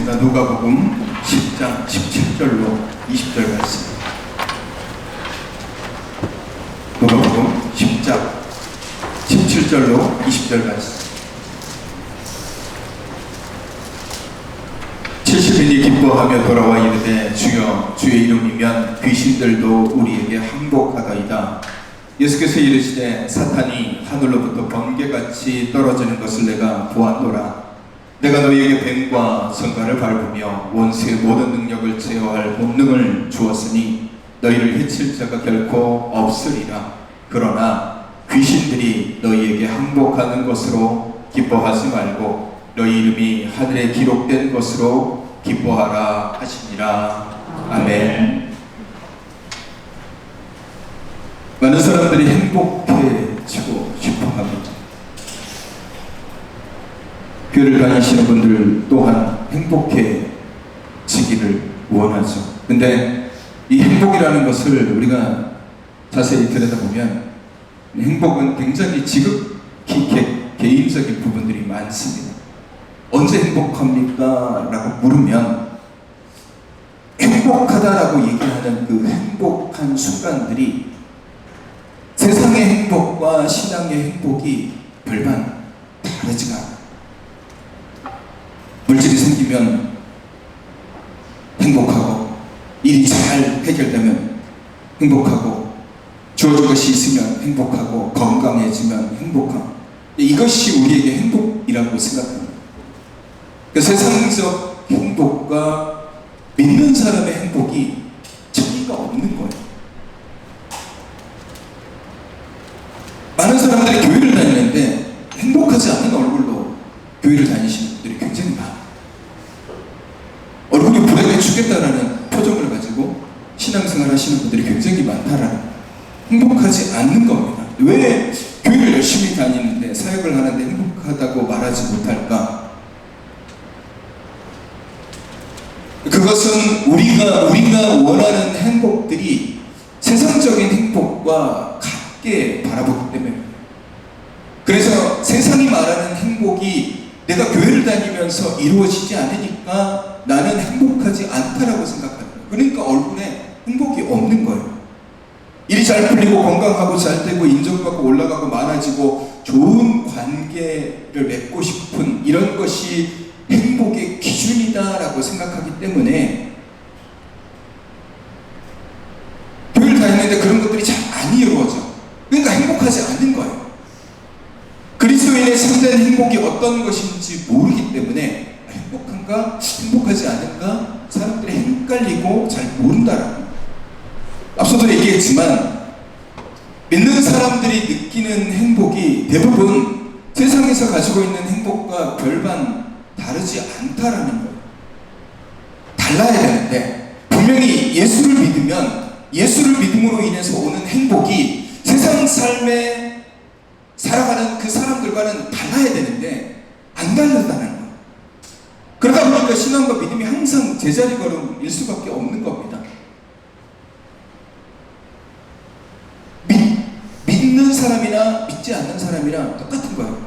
읽겠습니다. 누가복음 10장 17절로 20절 말씀. 누가복음 10장 17절로 20절 말씀. 70인이 기뻐하며 돌아와 이르되 주여 주의 이름이면 귀신들도 우리에게 항복하다이다. 예수께서 이르시되 사탄이 하늘로부터 번개같이 떨어지는 것을 내가 보았노라. 내가 너희에게 뱀과 성간을 밟으며 원수의 모든 능력을 제어할 본능을 주었으니 너희를 해칠 자가 결코 없으리라. 그러나 귀신들이 너희에게 항복하는 것으로 기뻐하지 말고 너희 이름이 하늘에 기록된 것으로 기뻐하라 하시니라. 아멘. 많은 사람들이 행복해지고 싶어합니다. 교회를 다니시는 분들 또한 행복해지기를 원하죠. 근데 이 행복이라는 것을 우리가 자세히 들여다보면 행복은 굉장히 지극히 개인적인 부분들이 많습니다. 언제 행복합니까? 라고 물으면 행복하다라고 얘기하는 그 행복한 순간들이 세상의 행복과 신앙의 행복이 별반 다르지가 않아요. 물질이 생기면 행복하고, 일이 잘 해결되면 행복하고, 주어진 것이 있으면 행복하고, 건강해지면 행복하고, 이것이 우리에게 행복이라고 생각합니다. 세상적 행복과 믿는 사람의 행복이 차이가 없는 거예요. 많은 사람들이 교회를 다니는데 행복하지 않은 얼굴로 교회를 다니시는 분들이 굉장히 많아요. 얼굴이 불행해지겠다라는 표정을 가지고 신앙생활 하시는 분들이 굉장히 많다라는, 행복하지 않는 겁니다. 왜 교회를 열심히 다니는데, 사역을 하는데 행복하다고 말하지 못할까? 그것은 우리가 원하는 행복들이 세상적인 행복과 같게 바라보기 때문에, 그래서 세상이 말하는 행복이 내가 교회를 다니면서 이루어지지 않으니까 나는 행복하지 않다라고 생각합니다. 그러니까 얼굴에 행복이 없는 거예요. 일이 잘 풀리고 건강하고 잘 되고 인정받고 올라가고 많아지고 좋은 관계를 맺고 싶은 이런 것이 행복의 기준이다라고 생각하기 때문에 교회를 다니는데 그런 것들이 잘 안 이루어져. 그러니까 행복하지 않는 거예요. 그리스도인의 참된 행복이 어떤 것인지 모르기 때문에 행복한가 행복하지 않은가 사람들이 헷갈리고 잘 모른다라는 거예요. 앞서도 얘기했지만 믿는 사람들이 느끼는 행복이 대부분 세상에서 가지고 있는 행복과 별반 다르지 않다라는 거예요. 달라야 되는데, 분명히 예수를 믿으면 예수를 믿음으로 인해서 오는 행복이 세상 삶에 살아가는 그 사람들과는 달라야 되는데 안 다르다는 거예요. 그러다 보니까 신앙과 믿음이 항상 제자리 걸음일 수밖에 없는 겁니다. 믿는 사람이나 믿지 않는 사람이랑 똑같은 거예요.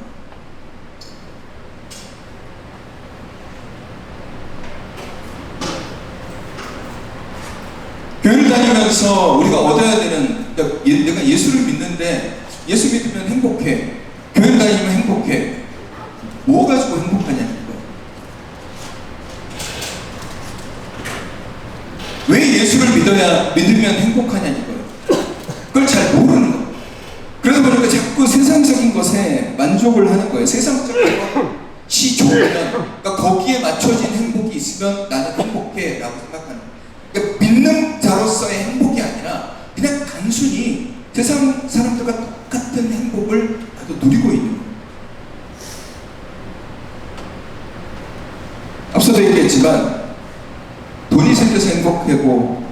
교회를 다니면서 우리가 얻어야 되는, 내가 예수를 믿는데 예수 믿으면 행복해, 교회를 다니면 행복해, 뭐 가지고 행복하냐는 거예요. 왜 예수를 믿으면 행복하냐는 거예요. 그걸 잘 모르는 거예요. 그러다 보니까 자꾸 세상적인 것에 만족을 하는 거예요. 세상적인 것이 좋으면, 그러니까 거기에 맞춰진 행복이 있으면 나는 행복해 라고 생각하는 거예요. 그러니까 믿는 자로서의 행복이 아니라 그냥 단순히 세상 사람들과 똑같은 행복을 나도 누리고 있는 거예요. 앞서도 얘기했지만 돈이 생겨서 행복하고,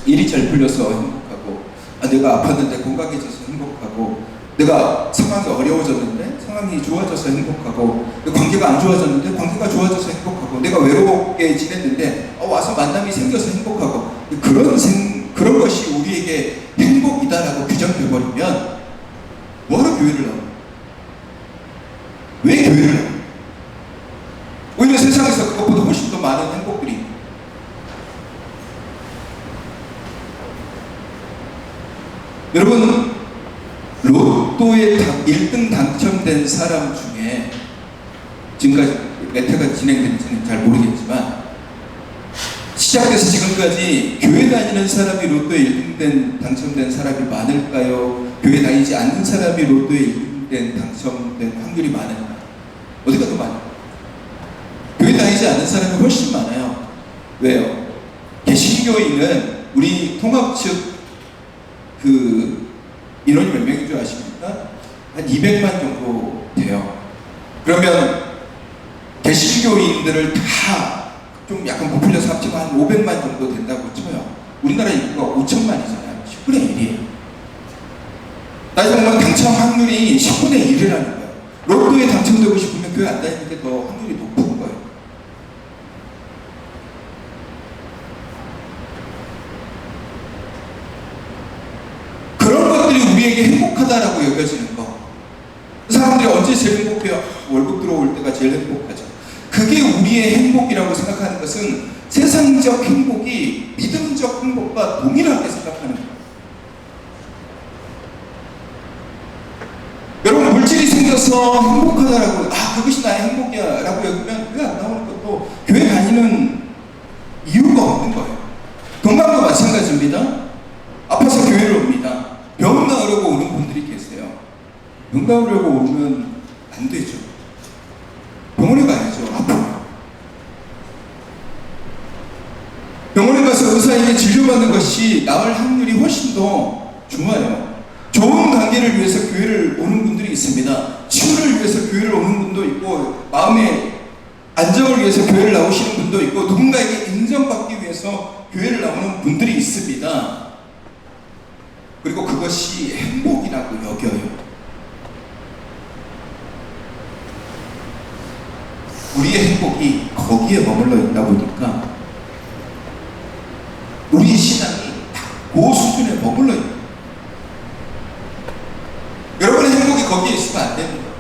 일이 잘 풀려서 행복하고, 내가 아팠는데 건강해져서 행복하고, 내가 상황이 어려워졌는데 상황이 좋아져서 행복하고, 관계가 안 좋아졌는데 관계가 좋아져서 행복하고, 내가 외롭게 지냈는데 와서 만남이 생겨서 행복하고, 그런 것이 우리에게 행복이다라고 규정해버리면 뭐하러 교회를 나와? 왜 교회를 나와? 오히려 세상에서 그것보다 훨씬 더 많은 여러분, 로또에 1등 당첨된 사람 중에 지금까지 메타가 진행된지는 잘 모르겠지만 시작돼서 지금까지 교회 다니는 사람이 로또에 1등 당첨된 사람이 많을까요? 교회 다니지 않는 사람이 로또에 1등 당첨된 확률이 많을까요? 어디가 더 많아요? 교회 다니지 않는 사람이 훨씬 많아요. 왜요? 개신교인은 우리 통합 측 인원이 몇 명인 줄 아십니까? 한 200만 정도 돼요. 그러면 개신교인들을 다 좀 약간 부풀려서 합치면 한 500만 정도 된다고 쳐요. 우리나라 인구가 5천만이잖아요. 10분의 1이에요. 따지면 당첨 확률이 10분의 1이라는 거예요. 로또에 당첨되고 싶으면 교회 안 다니는 게 더 확률이 높은 거예요. 그런 것들이 우리에게 행복하다라고 여겨지는 거. 사람들이 언제 제일 행복해요? 월급 들어올 때가 제일 행복하죠. 그게 우리의 행복이라고 생각하는 것은 세상적 행복이 믿음적 행복과 동일하게 생각하는 거예요. 여러분, 물질이 생겨서 행복하다라고, 그것이 나의 행복이야 라고 여기면 왜 안 나오는 것도 교회 다니는 이유가 없는 거예요. 건강도 마찬가지입니다. 아파서 교회를 옵니다. 병 나으려고 오는 분들이 계세요. 병 나으려고 오면 안 되죠. 병원에 가야죠. 아파요. 병원에 가서 의사에게 진료받는 것이 나을 확률이 훨씬 더 좋아요. 좋은 관계를 위해서 교회를 오는 분들이 있습니다. 치유를 위해서 교회를 오는 분도 있고, 마음의 안정을 위해서 교회를 나오시는 분도 있고, 누군가에게 인정받기 위해서 교회를 나오는 분들이 있습니다. 그리고 그것이 행복이라고 여겨요. 우리의 행복이 거기에 머물러 있다 보니까 우리의 신앙이 그 수준에 머물러 있는 거예요. 여러분의 행복이 거기에 있으면 안 되는 거예요.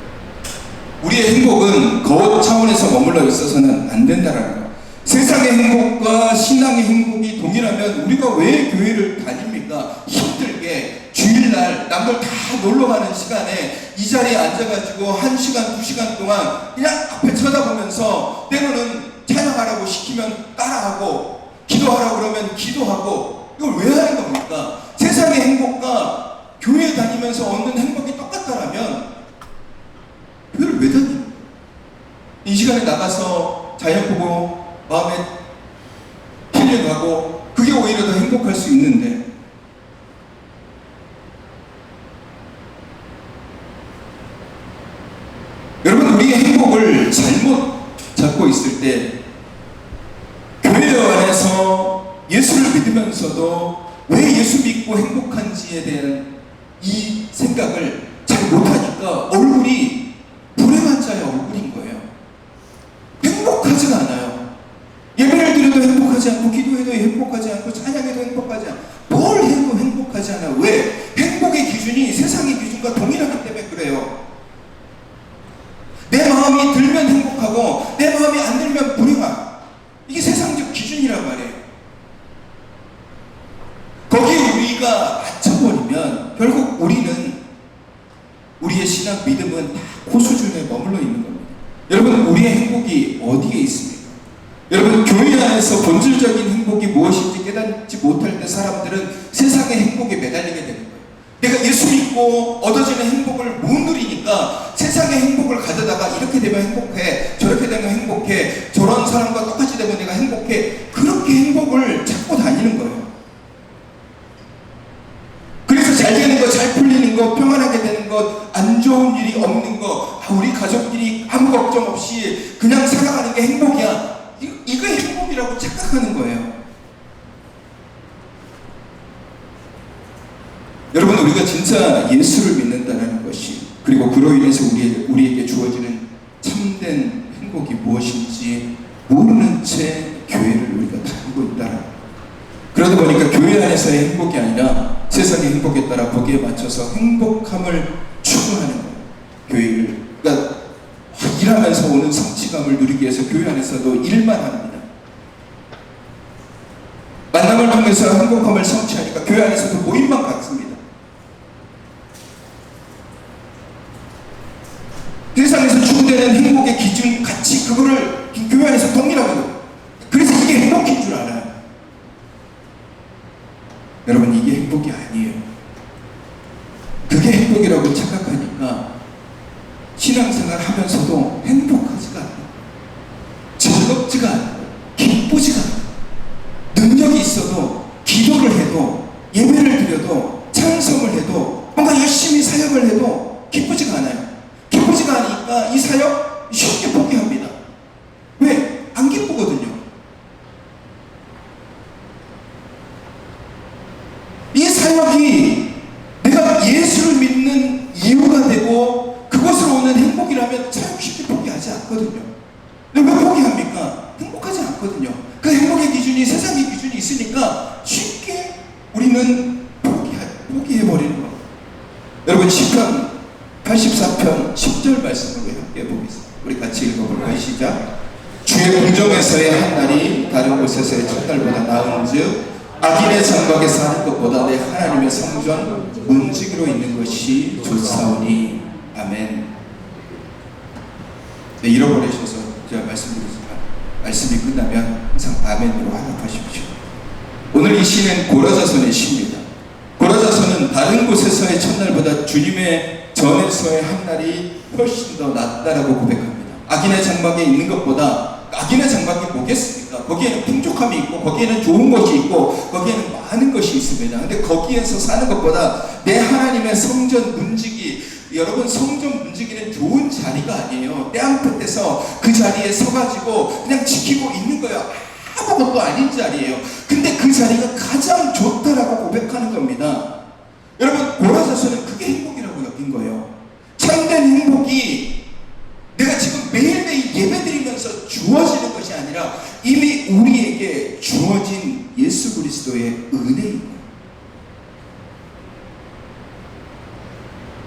우리의 행복은 그 차원에서 머물러 있어서는 안 된다는 거예요. 세상의 행복과 신앙의 행복이 동일하면 우리가 왜 교회를 다닙니까? 힘들게 주일날 남들 다 놀러가는 시간에 이 자리에 앉아가지고 1시간, 2시간 동안 그냥 앞에 쳐다보면서 때로는 찬양하라고 시키면 따라하고 기도하라고 그러면 기도하고, 이걸 왜 하는 겁니까? 세상의 행복과 교회 다니면서 얻는 행복이 똑같다라면 교회를 왜 다닙니까? 이 시간에 나가서 자연 보고 마음에 힐링하고 그게 오히려 더 행복할 수 있는데, 여러분, 우리의 행복을 잘못 잡고 있을 때 교회 안에서 예수를 믿으면서도 왜 예수 믿고 행복한지에 대한 이 생각을 잘 못하니까 얼굴이 불행한 자의 얼굴인 거예요. 행복하지가 않아요. 예배를 드려도 행복하지 않고, 기도해도 행복하지 않고, 찬양해도 행복하지 않고, 뭘 해도 행복하지 않아요. 왜? 행복의 기준이 세상의 기준과 동일하기 때문에 그래요. 내 마음이 들면 행복하고 내 마음이 안 들면 불행하고, 이게 세상적 기준이란 말이에요. 거기에 우리가 맞춰버리면 결국 우리는, 우리의 신앙 믿음은 다 그 수준에 머물러 있는 겁니다. 여러분, 우리의 행복이 어디에 있습니까? 여러분, 교회 안에서 본질적인 행복이 무엇인지 깨닫지 못할 때 사람들은 세상의 행복에 매달리게 되는 거예요. 내가 예수 믿고 얻어지는 행복을 못 누리니까 세상의 행복을 가져다가 이렇게 되면 행복해, 저렇게 되면 행복해, 저런 사람과 똑같이 되면 내가 행복해, 그렇게 행복을 찾고 다니는 거예요. 그래서 잘 되는 거, 잘 풀리는 거, 평안하게 되는 것, 안 좋은 일이 없는 거, 우리 가족끼리 아무 걱정 없이 그냥 살아가는 게 행복이야, 이거 행복이라고 착각하는 거예요. 여러분, 우리가 진짜 예수를 믿는다는 것이, 그리고 그로 인해서 우리에게 주어지는 참된 행복이 무엇인지 모르는 채 교회를 우리가 다니고 있다는 거예요. 그러다 보니까 교회 안에서의 행복이 아니라 세상의 행복에 따라 거기에 맞춰서 행복함을 추구하는 거예요. 교회를, 그러니까 일하면서 오는 성취감을 누리기 위해서 교회 안에서도 일만 합니다. 만남을 통해서 행복함을 성취하니까 교회 안에서도 모임만 갖습니다. 되는 행복의 기준 같이 그거를 교회 안에서 동일하게 해요. 그래서 이게 행복인 줄 알아요. 여러분, 이게 행복이 아니에요. 그게 행복이라고 착각하니까 신앙생활 하면서도 행복하지가 않아요. 즐겁지가 않아요. 기쁘지가 않아요. 능력이 있어도 기도를 해도 예배를 드려도 찬송을 해도 뭔가 열심히 사역을 해도 기쁘지가 않아요. 기쁘지가 않으니까 이 사역 쉽게 포기합니다. 왜? 안 기쁘거든요. 이 사역이 내가 예수를 믿는 이유가 되고 그것으로 오는 행복이라면 사역 쉽게 포기하지 않거든요. 근데 왜 포기합니까? 행복하지 않거든요. 그 행복의 기준이 세상의 기준이 있으니까 쉽게 우리는 포기해버리는 거예요. 여러분, 시편 84편 10절 말씀을 함께 보겠습니다. 우리 같이 읽어볼까요? 시작. 주의 궁정에서의 한 날이 다른 곳에서의 첫날보다 나은즉 악인의 장막에 사는 것보다 내 하나님의 성전 문지기로 있는 것이 좋사오니. 아멘. 네, 잃어버리셔서 제가 말씀드리지만 말씀이 끝나면 항상 아멘으로 화답하십시오. 오늘 이 시는 고라자손의 시입니다. 고라자손은 다른 곳에서의 첫날보다 주님의 전에서의 한 날이 훨씬 더 낫다라고 고백합니다. 악인의 장막에 있는 것보다, 악인의 장막이 뭐겠습니까? 거기에는 풍족함이 있고 거기에는 좋은 것이 있고 거기에는 많은 것이 있습니다. 근데 거기에서 사는 것보다 내 하나님의 성전 문지기, 여러분, 성전 문지기는 좋은 자리가 아니에요. 땅끝에서 그 자리에 서가지고 그냥 지키고 있는 거예요. 아무것도 아닌 자리예요. 근데 그 자리가 가장 좋다라고 고백하는 겁니다. 여러분, 고라자손은 그게 행복이라고 여긴 거예요. 참된 행복이 내가 지금 매일매일 예배드리면서 주어지는 것이 아니라 이미 우리에게 주어진 예수 그리스도의 은혜인 거예요.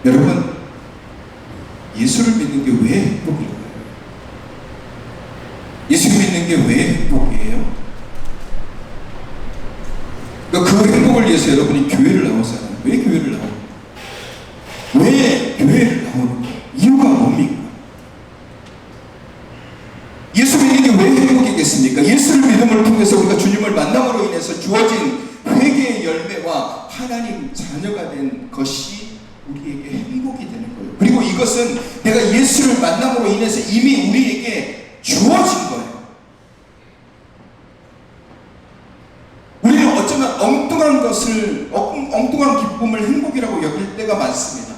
여러분, 예수를 믿는 게 왜 행복일까요? 예수를 믿는 게 왜 행복이에요? 그러니까 그 행복을 위해서 여러분이 교회를 나와서 하는, 왜 교회를 나오는 거예요? 왜 교회를 나오는 거예요? 이유가 뭡니까? 예수 믿는 게 왜 행복이겠습니까? 예수를 믿음을 통해서 우리가 주님을 만남으로 인해서 주어진 회개의 열매와 하나님 자녀가 된 것이 우리에게 행복이 되는 거예요. 그리고 이것은 내가 예수를 만남으로 인해서 이미 우리에게 주어진 거예요. 우리는 어쩌면 엉뚱한 것을, 엉뚱한 기쁨을 행복이라고 여길 때가 많습니다.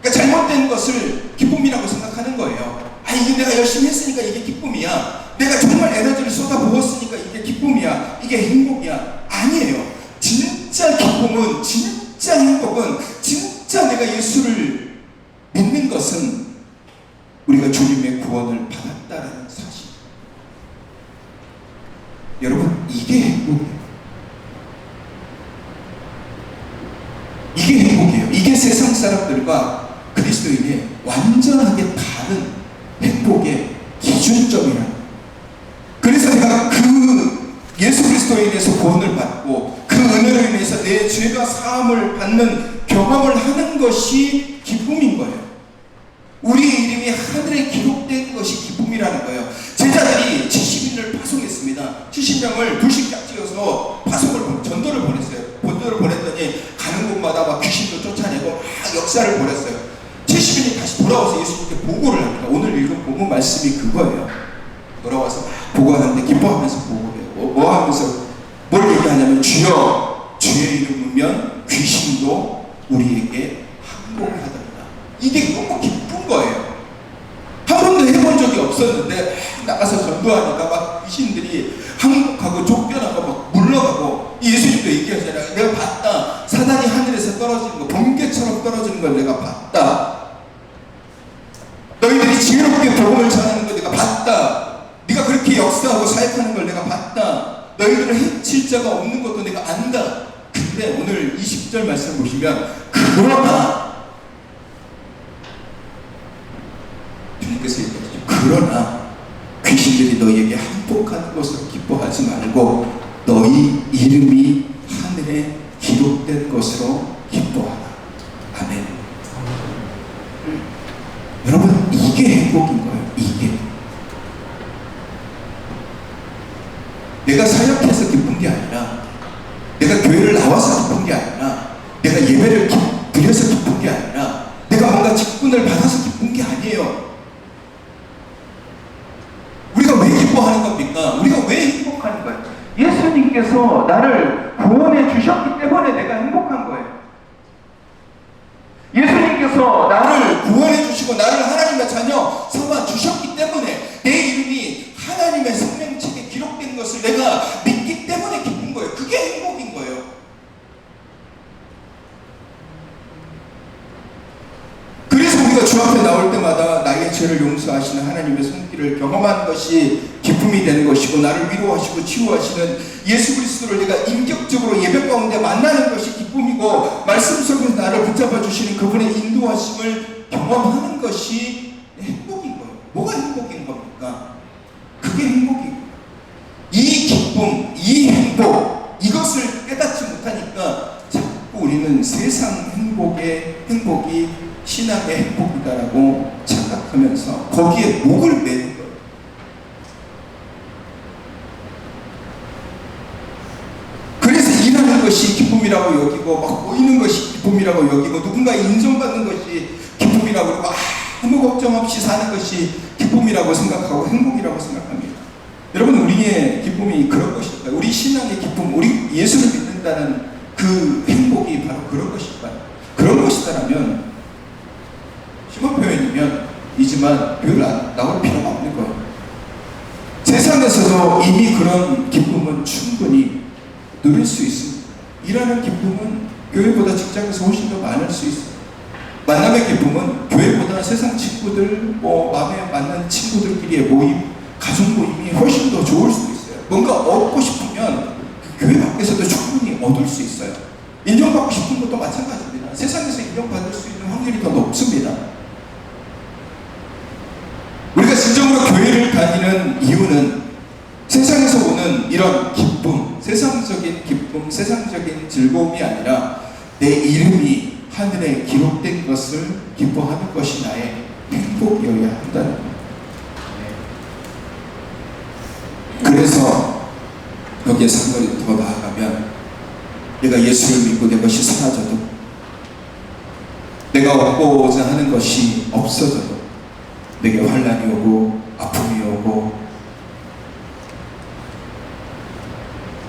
그러니까 잘못된 것을 기쁨이라고 생각하는 거예요. 아, 이게 내가 열심히 했으니까 이게 기쁨이야. 내가 정말 에너지를 쏟아부었으니까 이게 기쁨이야. 이게 행복이야. 아니에요. 진짜 기쁨은, 진짜 행복은, 진짜 내가 예수를 믿는 것은 우리가 주님의 구원을 받았다라는 사실. 여러분, 이게 행복이에요. 이게 행복이에요. 이게 세상 사람들과 그리스도인의 완전하게 다른 행복의 기준점이라는 거예요. 그래서 내가 그 예수 그리스도에 인해서 구원을 받고 그 은혜로 인해서 내 죄가 사함을 받는 경험을 하는 것이 기쁨인 거예요. 우리의 이름이 하늘에 기록된 것이 기쁨이라는 거예요. 제자들이 70인을 파송했습니다. 70명을 둘씩 짝지어서 전도를 보냈어요. 전도를 보냈더니 가는 곳마다 막 귀신도 쫓아내고 막 역사를 벌였어요. 70인이 다시 돌아와서 예수님께 보고를 합니다. 오늘 읽은 본문 말씀이 그거예요. 돌아와서 막 보고하는데 기뻐하면서 보고해요. 뭐 하면서 뭘 얘기하냐면, 주여, 주의 이름이면 귀신도 우리에게 항복하더라. 이게 너무 기쁜 거예요. 한 번도 해본 적이 없었는데 나가서 전도하니까 막 귀신들이 항복하고 쫓겨나고 막 물러가고, 예수님도 얘기하잖아요. 내가 봤다. 사단이 하늘에서 떨어지는 거, 번개처럼 떨어지는 걸 내가 봤다. 너희들이 지혜롭게 복음을 전하는 걸 내가 봤다. 네가 그렇게 역사하고 사역하는 걸 내가 봤다. 너희들을 해칠 자가 없는 것도 내가 안다. 근데 오늘 20절 말씀 보시면, 그러나 주님께서 얘기하시죠. 그러나 귀신들이 너희에게 항복하는 것을 기뻐하지 말고 너희 이름이 하늘에 기록된 것으로 기뻐하라. 아멘. 여러분, 이게 행복인 거예요. 내가 사역해서 기쁜 게 아니라, 내가 교회를 나와서 기쁜 게 아니라, 내가 예배를 드려서 기쁜 게 아니라, 내가 뭔가 직분을 받아서 기쁜 게 아니에요. 우리가 왜 기뻐하는 겁니까? 우리가 왜 행복한 거예요? 예수님께서 나를 구원해 주셨기 때문에 내가 행복한 거예요. 예수님께서 나를 구원해 주시고 나를 하나님의 자녀 삼아 주셨기 때문에 내 이름이 하나님의 생명책에 기록된 것을 내가 믿기 때문에 기쁜 거예요. 그게 행복인 거예요. 그래서 우리가 주 앞에 나올 때마다 나의 죄를 용서하시는 하나님의 손길을 경험하는 것이 기쁨이 되는 것이고, 나를 위로하시고 치유하시는 예수 그리스도를 내가 인격적으로 예배 가운데 만나는 것이 기쁨이고, 말씀 속에서 나를 붙잡아 주시는 그분의 인도하심을 경험하는 것이 행복인 거예요. 뭐가 행복인 겁니까? 그게 행복이고, 이 기쁨, 이 행복, 이것을 깨닫지 못하니까 자꾸 우리는 세상 행복이 신앙의 행복이다라고 착각하면서 거기에 목을 매는 거예요. 그래서 일하는 것이 기쁨이라고 여기고, 막 보이는 것이 기쁨이라고 여기고, 누군가 인정받는 것이 기쁨이라고 그러고, 아무 걱정 없이 사는 것이 기쁨이라고 생각하고 행복이라고 생각합니다. 여러분, 우리의 기쁨이 그런 것일까요? 우리 신앙의 기쁨, 우리 예수를 믿는다는 그 행복이 바로 그런 것일까요? 그런 것이다라면, 심한 표현이면 이지만 교회를 나올 필요가 없는 거예요. 세상에서도 이미 그런 기쁨은 충분히 누릴 수 있습니다. 일하는 기쁨은 교회보다 직장에서 훨씬 더 많을 수 있어요. 만남의 기쁨은 교회보다 세상 친구들, 마음에 맞는 친구들끼리의 모임, 가족 모임이 훨씬 더 좋을 수도 있어요. 뭔가 얻고 싶으면 교회 밖에서도 충분히 얻을 수 있어요. 인정받고 싶은 것도 마찬가지입니다. 세상에서 인정받을 수 있는 확률이 더 높습니다. 우리가 진정으로 교회를 다니는 이유는 세상에서 오는 이런 기쁨, 세상적인 기쁨, 세상적인 즐거움이 아니라 내 이름이 하늘에 기록된 것을 기뻐하는 것이 나의 행복이어야 한다는 겁니다. 그래서 여기에 상관이 더 나아가면, 내가 예수를 믿고 내 것이 사라져도, 내가 얻고자 하는 것이 없어져도, 내게 환난이 오고 아픔이 오고,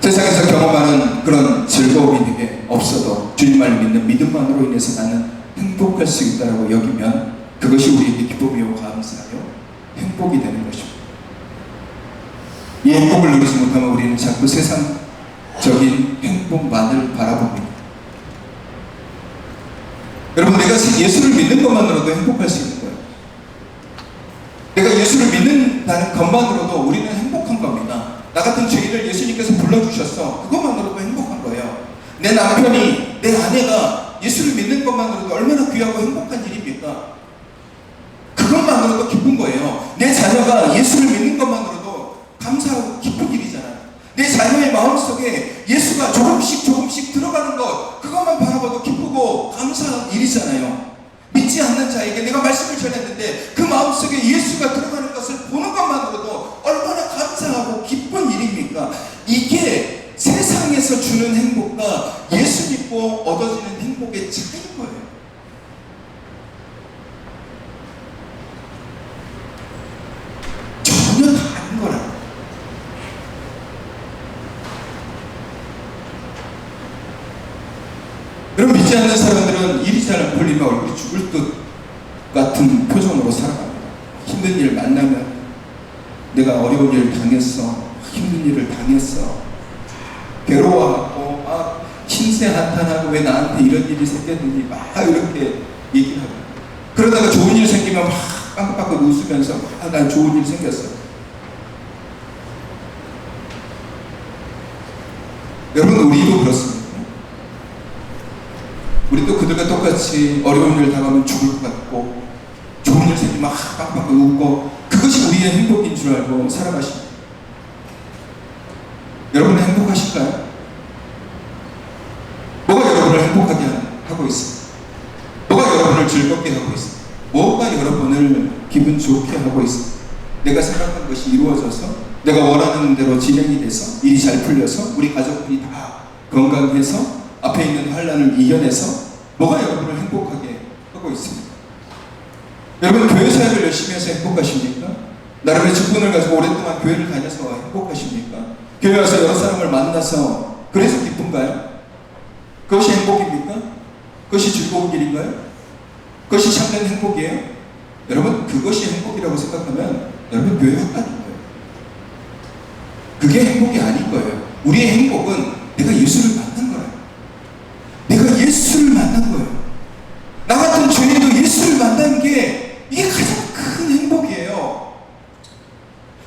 세상에서 경험하는 그런 즐거움이 내게 없어도 주님만을 믿는 믿음만으로 인해서 나는 행복할 수 있다고 여기면 그것이 우리에게 기쁨이요 감사요 행복이 되는 것입니다. 이 행복을 누리지 못하면 우리는 자꾸 세상적인 행복만을 바라봅니다. 여러분, 내가 예수를 믿는 것만으로도 행복할 수 있는 거예요. 내가 예수를 믿는다는 것만으로도 우리는 행복한 겁니다. 나 같은 죄인을 예수님께서 불러주셨어. 그것만으로도 행복한 거예요. 내 남편이, 내 아내가 예수를 믿는 것만으로도 얼마나 귀하고 행복한 일입니까? 그것만으로도 기쁜 거예요. 내 자녀가 예수를 믿는 것만으로도 감사하고 기쁜 일이잖아요. 내 자녀의 마음속에 예수가 조금씩 들어가는 것, 그것만 바라봐도 기쁘고 감사한 일이잖아요. 믿지 않는 자에게 내가 말씀을 전했는데 그 마음속에 예수가 들어가는 것을 보는 것만으로도 얼마나 감사하고 기쁜 일입니까? 이게 세상에서 주는 행복과 예수 믿고 얻어지는 행복의 차이인 거예요. 전혀 다른 거라고. 여러분, 믿지 않는 사람들은 일이 잘 안 풀리면 얼굴이 죽을 것 같은 표정으로 살아갑니다. 힘든 일 만나면 내가 어려운 일을 당했어, 힘든 일을 당했어, 괴로워하고 신세 한탄하고 왜 나한테 이런 일이 생겼는지 막 이렇게 얘기를 하고, 그러다가 좋은 일 생기면 막 빵긋빵긋 웃으면서 난 좋은 일 생겼어. 여러분, 우리도 그렇습니다. 우리도 그들과 똑같이 어려운 일을 당하면 죽을 것 같고, 좋은 일 생기면 막 빵빵 웃고, 그것이 우리의 행복인 줄 알고 살아가십니다. 여러분은 행복하실까요? 뭐가 여러분을 행복하게 하고 있습니다. 뭐가 여러분을 즐겁게 하고 있습니다. 뭐가 여러분을 기분 좋게 하고 있습니다. 내가 생각한 것이 이루어져서 내가 원하는 대로 진행이 돼서 일이 잘 풀려서 우리 가족들이 다 건강해서 앞에 있는 환란을 이겨내서 뭐가 여러분을 행복하게 하고 있습니까? 여러분 교회 사역을 열심히 해서 행복하십니까? 나름의 직분을 가지고 오랫동안 교회를 다녀서 행복하십니까? 교회 와서 여러 사람을 만나서 그래서 기쁜가요? 그것이 행복입니까? 그것이 즐거운 길인가요? 그것이 참된 행복이에요? 여러분 그것이 행복이라고 생각하면 여러분 교회 헛다닌 거예요. 그게 행복이 아닌 거예요. 우리의 행복은 내가 예수를 만난 거예요. 내가 예수를 만난 거예요. 나 같은 죄인도 예수를 만난 게 이게 가장 큰 행복이에요.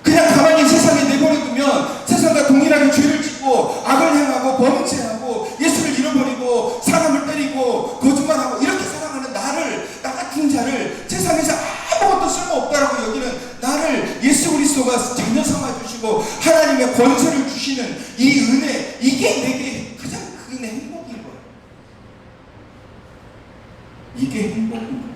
그냥 가만히 세상에 내버려두면 세상과 동일하게 죄를 짓고 악을 행하고 범죄하고 예수를 잃어버리고 사람을 때리고 거짓말하고 이렇게 살아가는 나를, 나 같은 자를 세상에서 아무것도 쓸모없다라고 여기는 나를 예수 그리스도가 자녀 삼아주시고 하나님의 권세를 주시는 이 은혜, 이게 내게 가장 큰 행복인 거예요. 이게 행복인 거예요.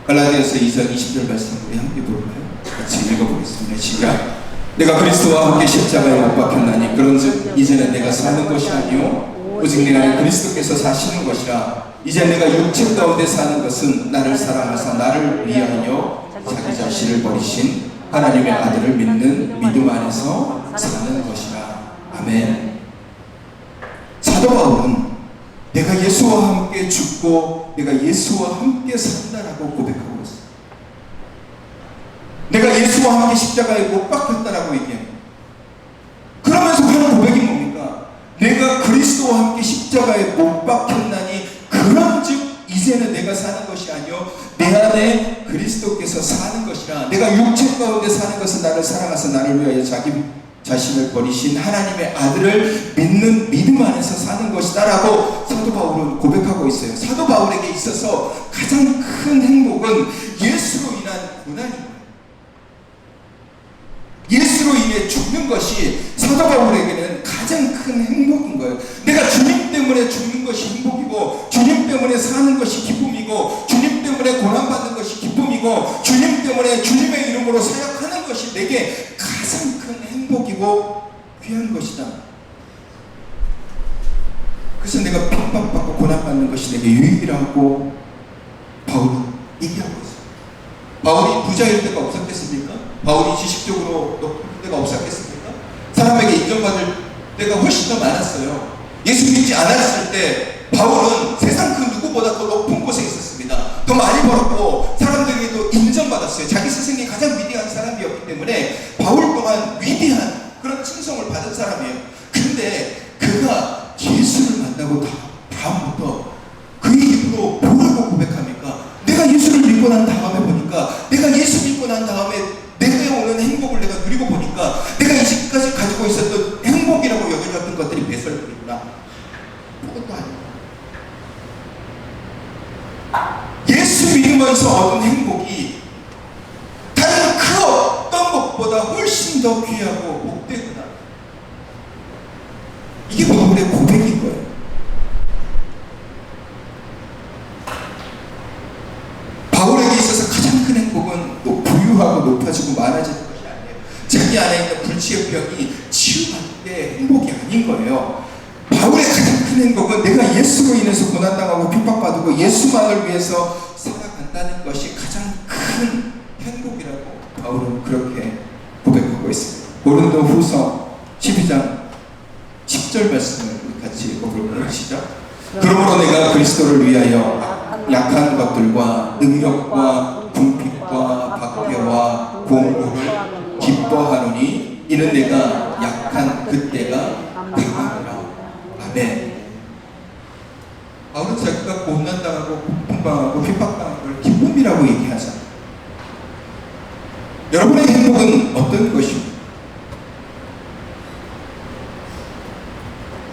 갈라디아서 2장 20절 말씀 우리 함께 볼까요? 같이 읽어보겠습니다. 시작. 내가 그리스도와 함께 십자가에 못 박혔나니 그런즉 이제는 내가 사는 것이 아니요 오직 내 안에 그리스도께서 사시는 것이라. 이제 내가 육체 가운데 사는 것은 나를 사랑하사 나를 위하여 자기 자신을 버리신 하나님의 아들을 믿는 믿음 안에서 사는 것이라. 아멘. 사도 바울은 내가 예수와 함께 죽고 내가 예수와 함께 산다라고 고백하고 있어요. 내가 예수와 함께 십자가에 못 박혔다라고 얘기합니다. 그러면서 하는 고백이 뭡니까? 내가 그리스도와 함께 십자가에 못 박혔나니 그런즉 이제는 내가 사는 것이 아니요 내 안에 그리스도께서 사는 것이라. 내가 육체 가운데 사는 것은 나를 사랑하사 나를 위하여 자기 자신을 버리신 하나님의 아들을 믿는 믿음 안에서 사는 것이다 라고 사도 바울은 고백하고 있어요. 사도 바울에게 있어서 가장 큰 행복은 예수로 인한 고난입니다. 예수로 인해 죽는 것이 사도 바울에게는 가장 큰 행복인 거예요. 내가 주님 때문에 죽는 것이 행복이고 주님 때문에 사는 것이 기쁨이고 주님 때문에 고난받는 것이 기쁨이고 주님 때문에 주님의 이름으로 사역하는 것이 내게 가장 큰 행복이고 귀한 것이다. 그래서 내가 핍박받고 고난받는 것이 내게 유익이라고 바울은 얘기하고 있어요. 바울이 부자일 때가 없었겠습니까? 바울이 지식적으로 높을 때가 없었겠습니까? 사람에게 인정받을 때가 훨씬 더 많았어요. 예수 믿지 않았을 때 바울은 세상 그 누구보다 더 높은 곳에 있었습니다. 더 많이 벌었고 사람들에게도 인정받았어요. 자기 스승이 가장 위대한 사람이었기 때문에 바울 또한 위대한 그런 칭송을 받은 사람이에요. 근데 그가 예수를 만나고 다음부터 그의 입으로 뭐라고 고백합니까? 내가 예수를 믿고 난 다음에 보니까 내가 예수 믿고 난 다음에 내게 오는 행복을 내가 누리고 보니까 내가 이제까지 가지고 있었던 행복이라고 여겨졌던 것들이 배설물이구나. 그것도 아니고 예수 믿으면서 얻은 행복이 다른 그 어떤 것보다 훨씬 더 귀하고 복되구나. 이게 바울의 고백인 거예요. 바울에게 있어서 가장 큰 행복은 부유하고 높아지고 많아지는 것이 아니에요. 자기 안에 있는 불치의 병이 치유받을 때 행복이 아닌 거예요. 바울의 가장 큰 행복은 내가 예수로 인해서 고난당하고 핍박받고 예수만을 위해서 살아간다는 것이 가장 큰 행복이라고 바울은 그렇게 고백하고 있습니다. 고린도 후서 12장 10절 말씀을 같이 읽어볼까요? 시작. 그러므로 내가 그리스도를 위하여 약한 것들과 능력과 궁핍과 박해와 공고를 기뻐하노니 이는 내가 약한 그때가 강하노라. 아멘. 바울은 자기가 고난당하고 고통당하고 핍박당한 걸 기쁨이라고 얘기하잖아요. 여러분의 행복은 어떤 것입니까?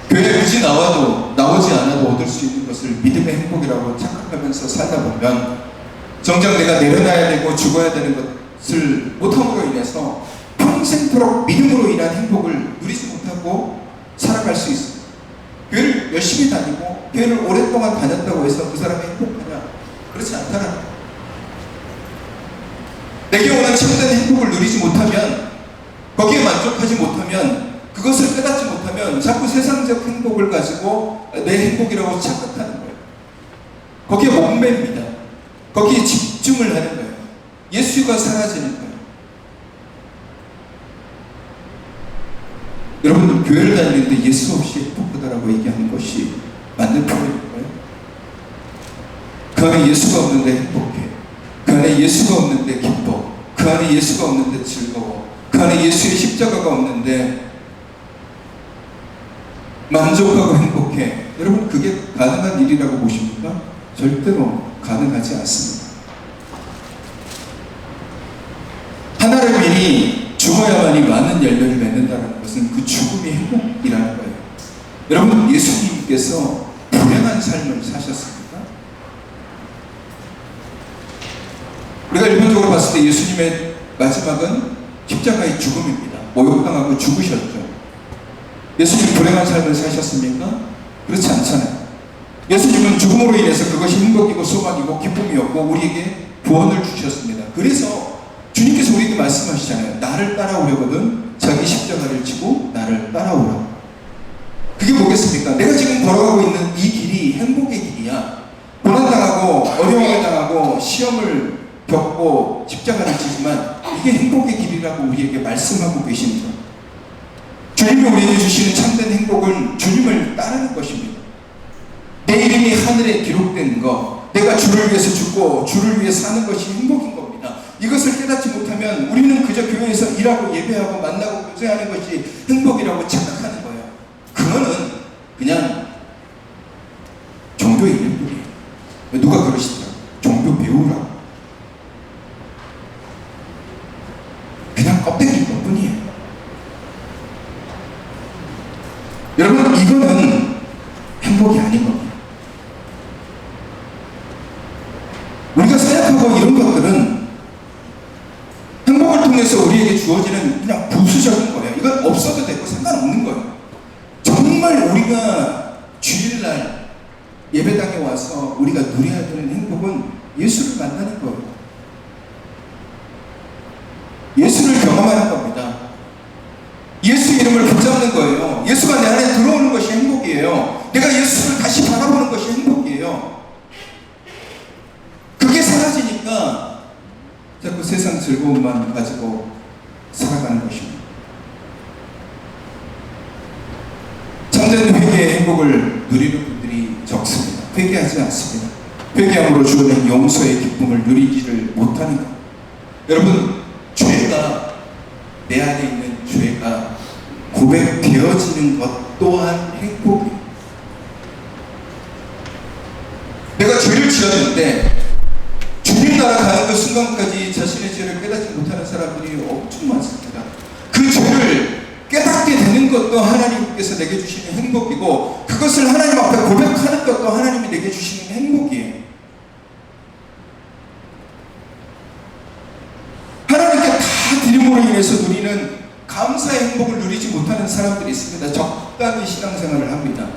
교회에 굳이 나오지 않아도 얻을 수 있는 것을 믿음의 행복이라고 착각하면서 살다 보면 정작 내가 내려놔야 되고 죽어야 되는 것을 못함으로 인해서 평생토록 믿음으로 인한 행복을 누리지 못하고 살아갈 수 있습니다. 교회를 열심히 다니고 교회를 오랫동안 다녔다고 해서 그 사람이 행복하냐? 그렇지 않다는 거예요. 내게 오는 참된 참된 행복을 누리지 못하면, 거기에 만족하지 못하면, 그것을 깨닫지 못하면 자꾸 세상적 행복을 가지고 내 행복이라고 착각하는 거예요. 거기에 목매입니다. 거기에 집중을 하는 거예요. 예수가 사라지는 거예요. 여러분, 교회를 다니는데 예수 없이 행복하다라고 얘기하는 것이 맞는 표현일까요? 그 안에 예수가 없는데 행복해. 그 안에 예수가 없는데 기뻐. 그 안에 예수가 없는데 즐거워. 그 안에 예수의 십자가가 없는데 만족하고 행복해. 여러분, 그게 가능한 일이라고 보십니까? 절대로 가능하지 않습니다. 하나를 미리 죽어야만이 많은 열매를 맺는다는 것은 그 죽음이 행복이라는 거예요. 여러분, 예수님께서 불행한 삶을 사셨습니까? 우리가 일반적으로 봤을 때 예수님의 마지막은 십자가의 죽음입니다. 모욕당하고 죽으셨죠. 예수님 불행한 삶을 사셨습니까? 그렇지 않잖아요. 예수님은 죽음으로 인해서 그것이 행복이고 소망이고 기쁨이었고 우리에게 구원을 주셨습니다. 그래서 주님께서 우리에게 말씀하시잖아요. 나를 따라오려거든 자기 십자가를 지고 나를 따라오라. 그게 뭐겠습니까? 내가 지금 걸어가고 있는 이 길이 행복의 길이야. 고난당하고 어려움을 당하고 시험을 겪고 십자가를 지지만 이게 행복의 길이라고 우리에게 말씀하고 계십니다. 주님이 우리에게 주시는 참된 행복은 주님을 따르는 것입니다. 내 이름이 하늘에 기록된 것, 내가 주를 위해서 죽고 주를 위해 사는 것이 행복인 겁니다. 이것을 깨닫지 못하면 우리는 그저 교회에서 일하고 예배하고 만나고 교제하는 것이 행복이라고 착각하는 거예요. 그거는 그냥 종교의 일부예요. 누가 그러시더라고요. 종교 배우라고. 그냥 껍데기일 것뿐이에요. 여러분, 이거는 행복이 아닌 겁니다. 우리가 사역하고 이런 것들은 행복을 통해서 우리에게 주어지는 그냥 부수적인 거예요. 이건 없어도 되고 상관없는 거예요. 정말 우리가 주일날 예배당에 와서 우리가 누려야 되는 행복은 예수를 만나는 거예요. 예수를 경험하는 겁니다. 예수 이름을 붙잡는 거예요. 예수가 내 안에 들어오는 것이 행복이에요. 내가 예수를 다시 바라보는 것이 행복이에요. 그게 사라지니까 자꾸 세상 즐거움만 가지고 살아가는 것입니다. 참된 회개의 행복을 누리는 분들이 적습니다. 회개하지 않습니다. 회개함으로 주어진 용서의 기쁨을 누리지를 못하는 것. 여러분, 죄가 내 안에 있는 죄가 고백되어지는 것 또한 행복이에요. 내가 죄를 지었는데 주님 나라 가는 그 순간까지 자신의 죄를 깨닫지 못하는 사람들이 엄청 많습니다. 그 죄를 깨닫게 되는 것도 하나님께서 내게 주시는 행복이고 그것을 하나님 앞에 고백하는 것도 하나님이 내게 주시는 행복이에요. 하나님께 다 드림으로 인해서 누리는 감사의 행복을 누리지 못하는 사람들이 있습니다. 적당히 신앙생활을 합니다.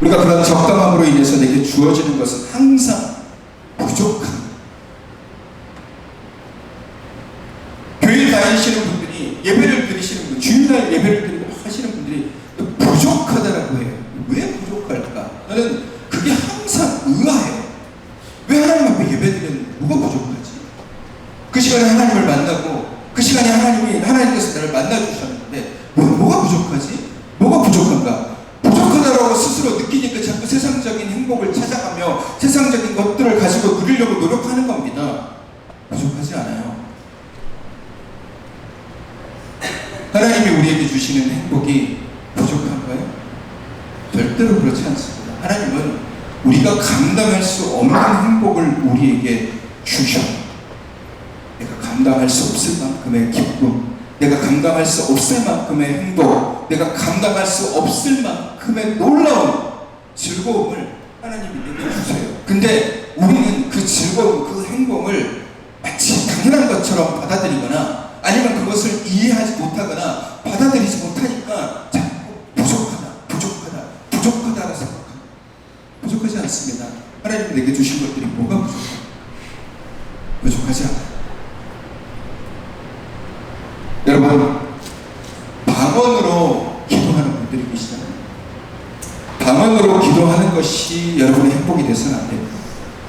우리가 그런 적당함으로 인해서 내게 주어지는 것은 항상 부족합니다. 교회 다니시는 분들이 예배를 드리시는 분, 주일날 예배를 드리고 하시는 분들이 부족하다라고 해요. 왜 부족할까? 나는 그게 항상 의아해요. 왜 하나님 앞에 예배 드렸는데 뭐가 부족하지? 그 시간에 하나님을 만나고 그 시간에 하나님께서 나를 만나주셨는데 뭐가 부족하지? 뭐가 부족한가? 부족하다라고 스스로 느끼니까 자꾸 세상적인 행복을 찾아가며 세상적인 것들을 가지고 누리려고 노력하는 겁니다. 부족하지 않아요. 하나님이 우리에게 주시는 행복이 부족한가요? 절대로 그렇지 않습니다. 하나님은 우리가 감당할 수 없는 행복을 우리에게 주셔요. 내가 감당할 수 없을 만큼의 기쁨, 내가 감당할 수 없을 만큼의 행복, 내가 감당할 수 없을 만큼의 놀라운 즐거움을 하나님이 내게 주세요. 근데 우리는 그 즐거움, 그 행복을 마치 당연한 것처럼 받아들이거나 아니면 그것을 이해하지 못하거나 받아들이지 못하니까 자꾸 부족하다라 생각합니다. 부족하지 않습니다. 하나님이 내게 주신 것들이 뭐가 부족합니까? 부족하지 않아요. 여러분, 방언으로 기도하는 분들이 계시잖아요. 방언으로 기도하는 것이 여러분의 행복이 되서는 안 됩니다.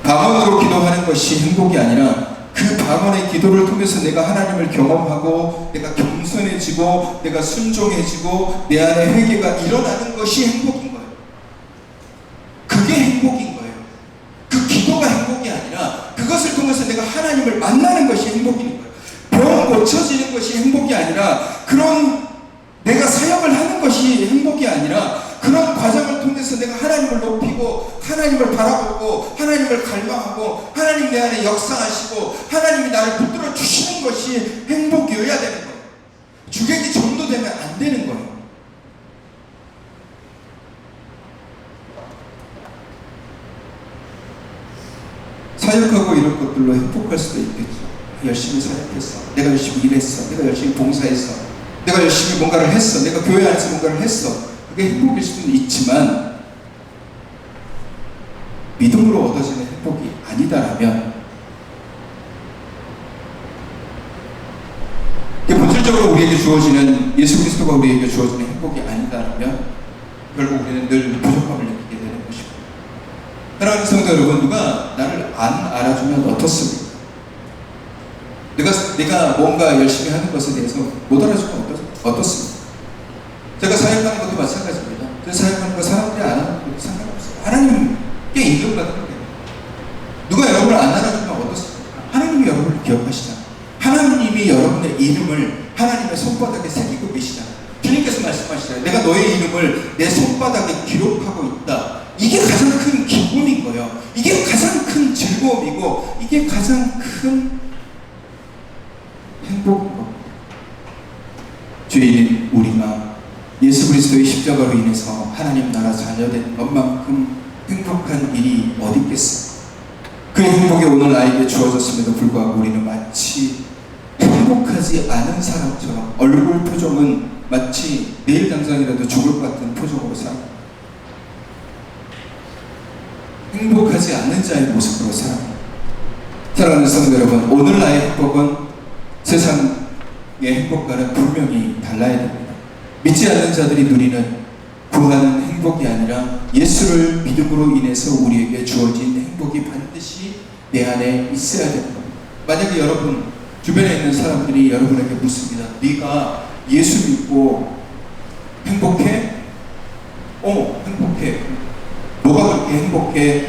방언으로 기도하는 것이 행복이 아니라 그 방언의 기도를 통해서 내가 하나님을 경험하고 내가 겸손해지고 내가 순종해지고 내 안에 회개가 일어나는 것이 행복인 거예요. 그게 행복인 거예요. 그 기도가 행복이 아니라 그것을 통해서 내가 하나님을 만나는 것이 행복인 거예요. 병 고쳐지는 것이 행복이 아니라 그런 내가 사역을 하는 것이 행복이 아니라 그런 과정을 통해서 내가 하나님을 높이고 하나님을 바라보고 하나님을 갈망하고 하나님 내 안에 역사하시고 하나님이 나를 붙들어 주시는 것이 행복이어야 되는 거예요. 주객이 전도되면 안 되는 거예요. 사역하고 이런 것들로 행복할 수도 있겠죠. 열심히 사역했어. 내가 열심히 일했어. 내가 열심히 봉사했어. 내가 열심히 뭔가를 했어. 내가 교회 안에서 뭔가를 했어. 그게 행복일 수는 있지만 믿음으로 얻어지는 행복이 아니다라면 본질적으로 우리에게 주어지는 예수 그리스도가 우리에게 주어지는 행복이 아니다라면 결국 우리는 늘 부족함을 느끼게 되는 것이고 사랑하는 성도 여러분, 누가 나를 안 알아주면 어떻습니까? 내가 뭔가 열심히 하는 것에 대해서 못 알아주면 어떻습니까? 제가 사역하는 것도 마찬가지입니다. 제가 사역하는 거 사람들이 안 하는 것도 상관없어요. 하나님께 인정받는 거예요. 누가 여러분을 안 알아주면 어떻습니까? 하나님이 여러분을 기억하시잖아요. 하나님이 여러분의 이름을 하나님의 손바닥에 새기고 계시잖아요. 주님께서 말씀하시잖아요. 내가 너의 이름을 내 손바닥에 기록하고 있다. 이게 가장 큰 기쁨인 거예요. 이게 가장 큰 즐거움이고 이게 가장 큰 행복인 겁니다. 죄인인 우리가 예수 그리스도의 십자가로 인해서 하나님 나라 자녀된 것만큼 행복한 일이 어디 있겠어? 그 행복이 오늘 나에게 주어졌음에도 불구하고 우리는 마치 행복하지 않은 사람처럼 얼굴 표정은 마치 내일 당장이라도 죽을 것 같은 표정으로 살아갑니다. 행복하지 않는 자의 모습으로 살아갑니다. 사랑하는 성도 여러분, 오늘 나의 행복은 세상의 행복과는 분명히 달라야 됩니다. 믿지 않는 자들이 누리는 구하는 행복이 아니라 예수를 믿음으로 인해서 우리에게 주어진 행복이 반드시 내 안에 있어야 되는 겁니다. 만약에 여러분 주변에 있는 사람들이 여러분에게 묻습니다. 네가 예수 믿고 행복해? 행복해. 뭐가 그렇게 행복해?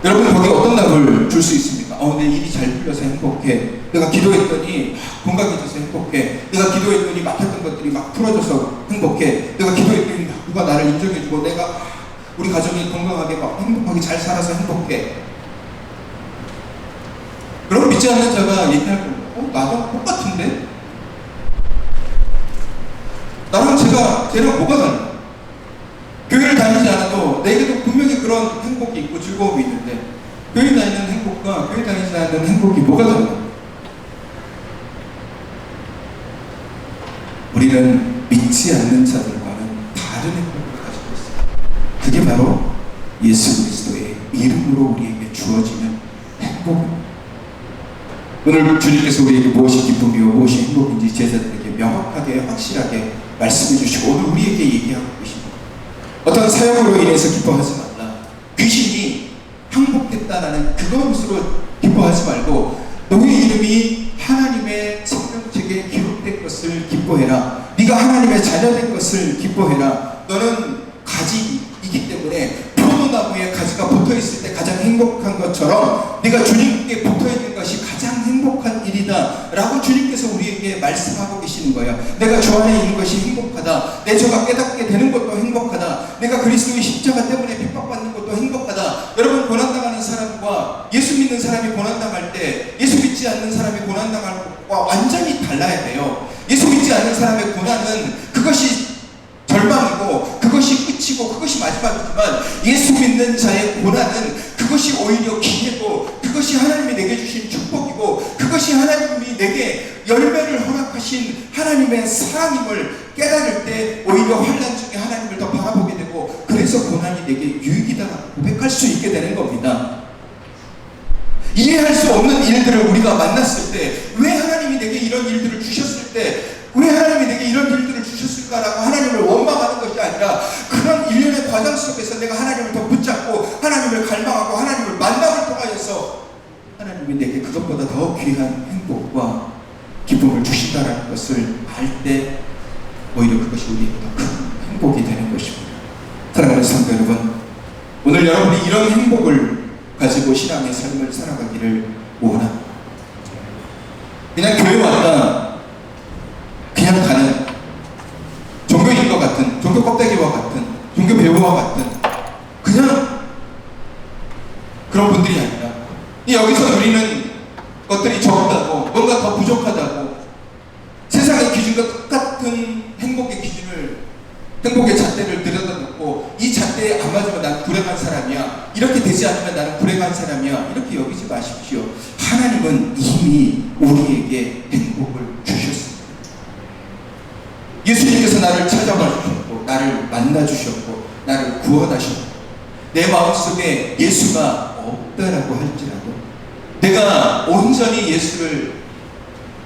여러분 거기 어떤 답을 줄 수 있습니까? 내 일이 잘 풀려서 행복해. 내가 기도했더니 건강해져서 행복해. 내가 기도했더니 막혔던 것들이 막 풀어져서 행복해. 내가 기도했더니 누가 나를 인정해주고 내가 우리 가정이 건강하게 막 행복하게 잘 살아서 행복해. 그럼 믿지 않는 자가 얘기할 겁니다. 나도 똑같은데? 나랑 쟤랑 뭐가 달라? 교회를 다니지 않아도 내게도 분명히 그런 행복이 있고 즐거움이 있는데 교회 다니는 행복과 교회 다니지 않는 행복이 뭐가 달라? 우리는 믿지 않는 자들과는 다른 행복을 가지고 있습니다. 그게 바로 예수 그리스도의 이름으로 우리에게 주어지는 행복입니다. 오늘 주님께서 우리에게 무엇이 기쁨이요 무엇이 행복인지 제자들에게 명확하게 확실하게 말씀해 주시고 오늘 우리에게 얘기하고 계십니다. 어떤 사역으로 인해서 기뻐하지 말라. 귀신이 항복했다라는 그것으로 기뻐하지 말고 너의 이름이 하나님의 생명책에 기록된 것을 기뻐해라. 네가 하나님의 자녀된 것을 기뻐해라. 너는 가지이기 때문에 포도나무에 가지가 붙어있을 때 가장 행복한 것처럼 네가 주님께 붙어있는 것이 가장 행복한 일이다 라고 주님께서 우리에게 말씀하고 계시는 거예요. 내가 주 안에 있는 것이 행복하다. 내 죄가 깨닫게 되는 것도 행복하다. 내가 그리스도의 십자가 때문에 핍박받는 것도 행복하다. 여러분 고난당하는 사람과 예수 믿는 사람이 고난당할 때 예수 믿지 않는 사람이 고난당할 것과 완전히 달라야 돼요. 예수 믿지 않는 사람의 고난은 그것이 절망이고 그것이 끝이고 그것이 마지막이지만 예수 믿는 자의 고난은 그것이 오히려 기회고 그것이 하나님이 내게 주신 축복이고 그것이 하나님이 내게 열매를 허락하신 하나님의 사랑임을 깨달을 때 오히려 환난 중에 하나님을 더 바라보게 되고 그래서 고난이 내게 유익이다라고 고백할 수 있게 되는 겁니다. 이해할 수 없는 일들을 우리가 만났을 때 왜 하나님이 내게 이런 일들을 주셨을 때 때 왜 하나님이 내게 이런 일들을 주셨을까라고 하나님을 원망하는 것이 아니라 그런 일련의 과정 속에서 내가 하나님을 더 붙잡고 하나님을 갈망하고 하나님을 만남을 통하여서 하나님이 내게 그것보다 더 귀한 행복과 기쁨을 주신다라는 것을 알 때 오히려 그것이 우리에게 더 큰 행복이 되는 것입니다. 사랑하는 성도 여러분, 오늘 여러분이 이런 행복을 가지고 신앙의 삶을 살아가기를 원합니다. 그냥 교회 왔다 그냥 가는 종교인과 같은, 종교 껍데기와 같은, 종교 배우와 같은 그냥 그런 분들이 아니라 여기서 누리는 것들이 적다고, 뭔가 더 부족하다고, 세상의 기준과 똑같은 행복의 기준을, 행복의 잣대를 들여다놓고 이 잣대에 안 맞으면 나는 불행한 사람이야, 이렇게 되지 않으면 나는 불행한 사람이야, 이렇게 여기지 마십시오. 하나님은 이미 우리에게 행복을 주셨습니다. 예수님께서 나를 찾아와 주셨고, 나를 만나 주셨고, 나를 구원하셨고, 내 마음속에 예수가 없다라고 할지라도, 내가 온전히 예수를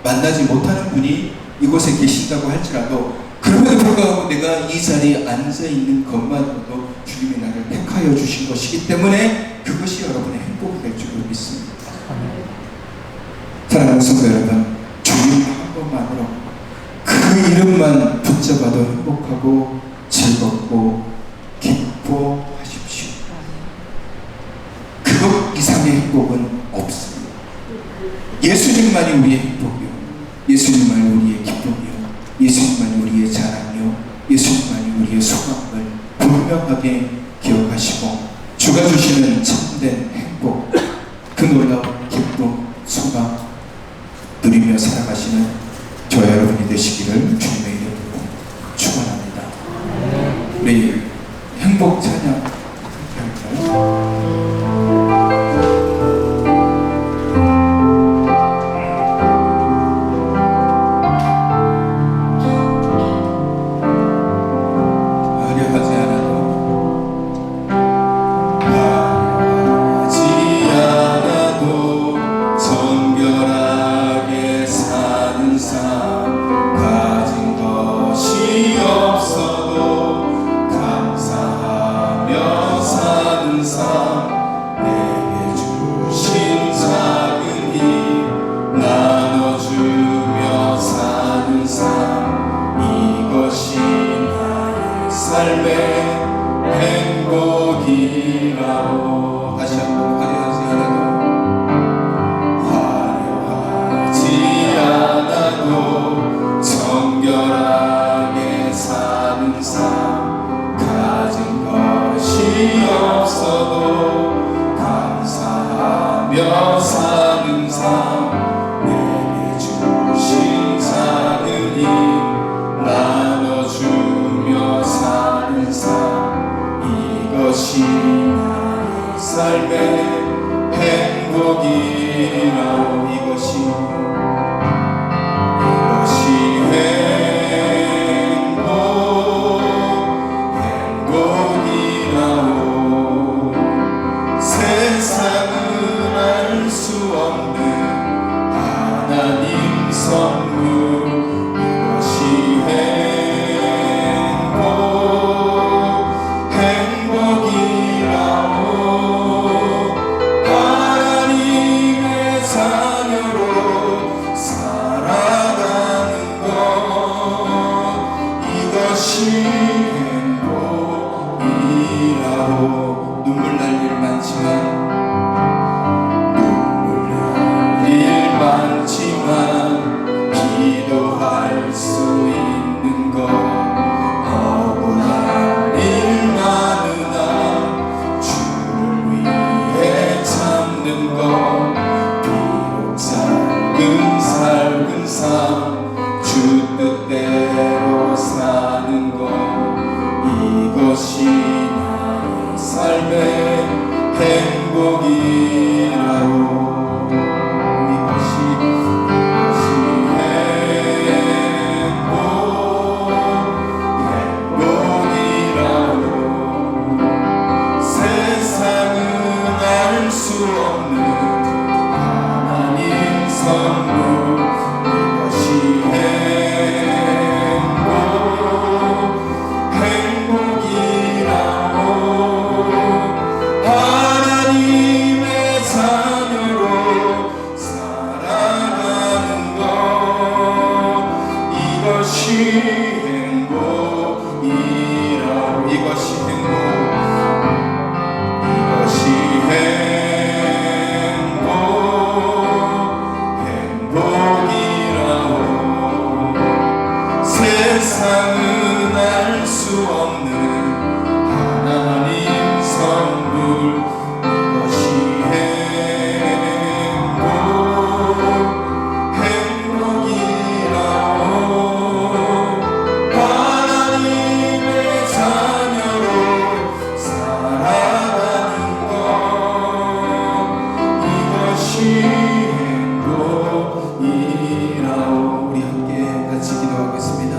만나지 못하는 분이 이곳에 계신다고 할지라도, 그럼에도 불구하고 내가 이 자리에 앉아있는 것만으로도 주님이 나를 택하여 주신 것이기 때문에 그것이 여러분의 행복이 될 줄로 믿습니다. 사랑하는 성도 여러분, 주님 한 번만으로 그 이름만 붙잡아도 행복하고 즐겁고 기뻐하십시오. 그것 이상의 행복은 없습니다. 예수님만이 우리의 행복이요, 예수님만이 우리의 기쁨이요, 예수님만이 우리의 자랑이요, 예수님만이 우리의 소망을 분명하게 기억하시고 주가 주시는 참된 행복, 그 놀라운 기쁨, 소망 누리며 살아가시는 저 여러분이 되시기를 주님의 이름으로 축원합니다. 우리 행복 찬양 할까요? 행복 행복이라오. 이것이 행복이라오. 세상은 알 수 없는 하나님 선물. 이것이 행복이라오. 하나님의 자녀로 살아가는 것. 이것이 행복이라오. 우리 함께 같이 기도하겠습니다.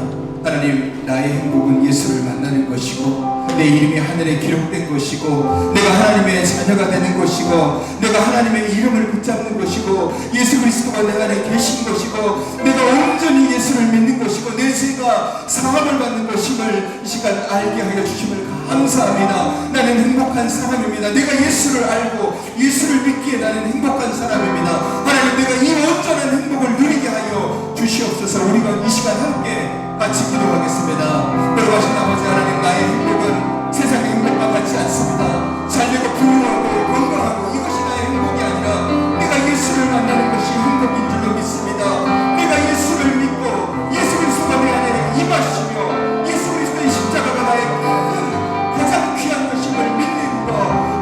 하나님, 나의 행복은 예수를 만나는 것이고, 내 이름이 하늘에 기록된 것이고, 내가 하나님의 자녀가 되는 것이고, 내가 하나님의 이름을 붙잡는 것이고, 예수 그리스도가 내 안에 계신 것이고, 내가 온전히 예수를 믿는 것이고, 내 죄가 사함을 받는 것임을 이 시간 알게 하여 주심을 감사합니다. 나는 행복한 사람입니다. 내가 예수를 알고 예수를 믿기에 나는 행복한 사람입니다. 하나님, 내가 이 온전한 행복을 누리게 하여 주시옵소서. 우리가 이 시간 함께 같이 기도하겠습니다. 돌아가신 아버지 하나님, 나의 행복은 세상의 행복과 같지 않습니다. 잘되고 부유하고 건강하고 이것이 나의 행복이 아니라 내가 예수를 만나는 것이 행복인 줄로 믿습니다. 내가 예수를 믿고 예수 그리스도가 내 안에 임하시며 예수 그리스도의 십자가가 나의 가장 귀한 것임을 믿는 것,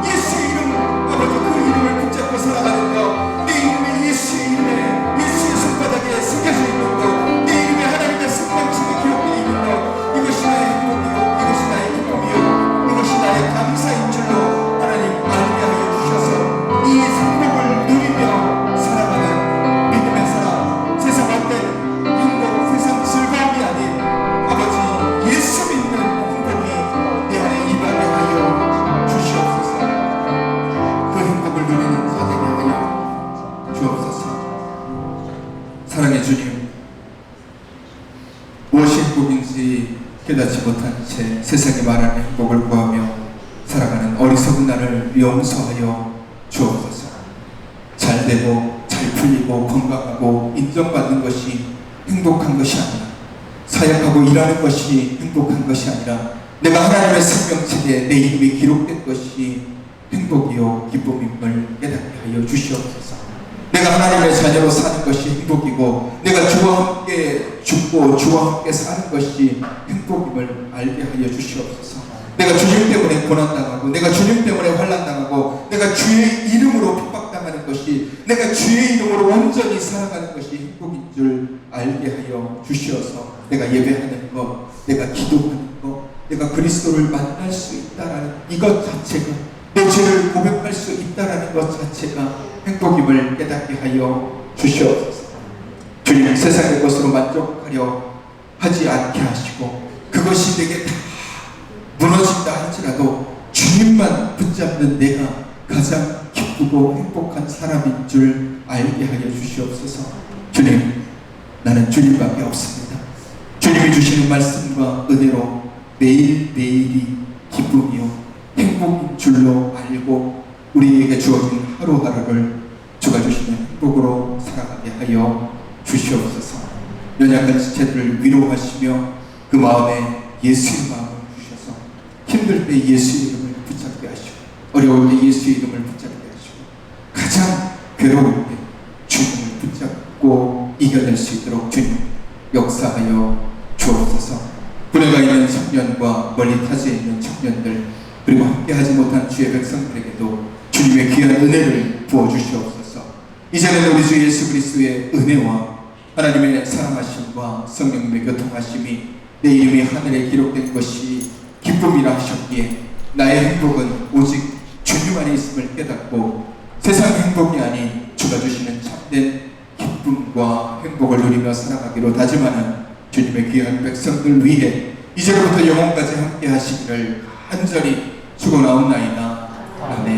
예수의 이름, 아버지 그 이름을 붙잡고 살아가는 것, 내 이름에 예수의 이름에 예수의 손바닥에 새겨져 있는 것, 내 이름에 하나님의 생명책에 기록되어 있는 것, 이것이 나의 행복이요, 이것이 나의 기쁨이요, 이것이 나의 감사인 줄로 하나님 알게 하여 주셔서 이 행복을 누리며 살아가는 믿음의 사람, 세상 어떤 행복, 세상 즐거움이 아닌 아버지 예수 믿는 행복이 내 안에 임하게 하여 주시옵소서. 그 행복을 누리는 자 되게 하여 주옵소서. 사랑의 주님, 무엇이 행복인지 깨닫지 못한 채 세상에 말하는 행복을 구하며 살아가는 어리석은 나를 용서하여 주옵소서. 잘되고 잘 풀리고 건강하고 인정받는 것이 행복한 것이 아니라, 사역하고 일하는 것이 행복한 것이 아니라, 내가 하나님의 생명책에 내 이름이 기록된 것이 행복이요 기쁨임을 깨닫게 하여 주시옵소서. 내가 하나님의 자녀로 사는 것이 행복이고, 내가 주와 함께 죽고 주와 함께 사는 것이 행복임을 알게 하여 주시옵소서. 내가 주님 때문에 고난당하고, 내가 주님 때문에 환난당하고, 내가 주의 이름으로 핍박당하는 것이, 내가 주의 이름으로 온전히 살아가는 것이 행복인 줄 알게 하여 주시어서 내가 예배하는 것, 내가 기도하는 것, 내가 그리스도를 만날 수 있다라는 이것 자체가, 내 죄를 고백할 수 있다라는 것 자체가 행복임을 깨닫게 하여 주시옵소서. 주님, 세상의 것으로 만족하려 하지 않게 하시고, 그것이 내게 다 무너진다 할지라도 주님만 붙잡는 내가 가장 기쁘고 행복한 사람인 줄 알게 하여 주시옵소서. 주님, 나는 주님밖에 없습니다. 주님이 주시는 말씀과 은혜로 매일매일이 기쁨이요 행복인 줄로 알고, 우리에게 주어진 하루하루를 주가 주시는 행복으로 살아가게 하여 주시옵소서. 연약한 지체들을 위로하시며 그 마음에 예수의 마음을 주셔서 힘들 때 예수의 이름을 붙잡게 하시고, 어려울 때 예수의 이름을 붙잡게 하시고, 가장 괴로울 때 주님을 붙잡고 이겨낼 수 있도록 주님 역사하여 주옵소서. 불회가 있는 청년과 멀리 타지에 있는 청년들, 그리고 함께하지 못한 주의 백성들에게도 주님의 귀한 은혜를 부어주시옵소서. 이제는 우리 주 예수 그리스도의 은혜와 하나님의 사랑하심과 성령님의 교통하심이 내 이름이 하늘에 기록된 것이 기쁨이라 하셨기에, 나의 행복은 오직 주님 안에 있음을 깨닫고 세상 행복이 아닌 주가 주시는 참된 기쁨과 행복을 누리며 살아가기로 다짐하는 주님의 귀한 백성들 위해 이제부터 영원까지 함께 하시기를 간절히 축원하옵나이다. 아멘.